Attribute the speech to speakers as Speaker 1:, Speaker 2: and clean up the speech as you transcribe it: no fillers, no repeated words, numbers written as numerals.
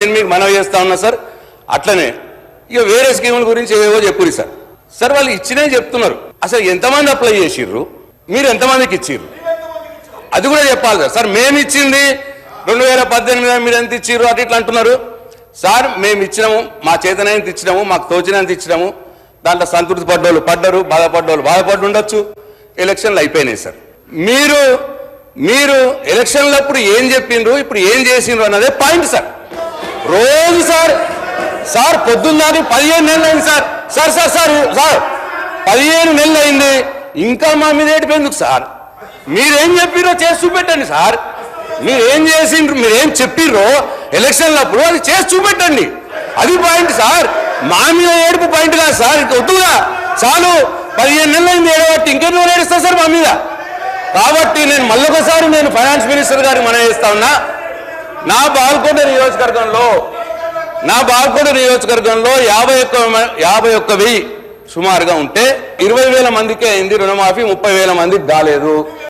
Speaker 1: నేను మీకు మనవి చేస్తా ఉన్నా సార్. అట్లనే ఇక వేరే స్కీముల గురించి ఏవో చెప్పురు సార్. సార్ వాళ్ళు ఇచ్చినే చెప్తున్నారు. అసలు ఎంతమంది అప్లై చేసిర్రు, మీరు ఎంతమందికి ఇచ్చిర్రు అది కూడా చెప్పాలి సార్. సార్ మేము ఇచ్చింది 2018 మీరు ఎంత ఇచ్చిర్రు అటు ఇట్లా అంటున్నారు సార్. మేము ఇచ్చినాము, మా చేతనైనంత ఇచ్చినాము, మాకు తోచినంత ఇచ్చినాము. దాంట్లో సంతృప్తి పడ్డోళ్ళు పడ్డారు, బాధపడ్డోళ్ళు బాధపడి ఉండొచ్చు. ఎలక్షన్లు అయిపోయినాయి సార్. మీరు ఎలక్షన్లప్పుడు ఏం చెప్పిండ్రు, ఇప్పుడు ఏం చేసిండ్రు అన్నదే పాయింట్ సార్. రోజు సార్ పొద్దున్నది 15 నెలలు అయింది సార్. సార్ 15 నెలలు అయింది, ఇంకా మా మీద ఏడిపోయిందుకు సార్? మీరేం చెప్పిర్రో చేసి చూపెట్టండి సార్. మీరేం చేసిండ్రు, మీరేం చెప్పిర్రో ఎలక్షన్లప్పుడు అది చేసి చూపెట్టండి. అది పాయింట్ సార్. మా మీద ఏడుపు పాయింట్ కాదు సార్. వద్దుగా చాలు, 15 నెలలు అయింది ఏడబట్టి ఇంకెన్నో ఏడుస్తా సార్ మా మీద. కాబట్టి నేను మళ్ళొకసారి నేను ఫైనాన్స్ మినిస్టర్ గారికి మనం చేస్తా ఉన్నా. నా బాల్కోట నియోజకవర్గంలో 51,000 సుమారుగా ఉంటే 20,000 మందికే అయింది రుణమాఫీ, 30,000 మందికి కాలేదు.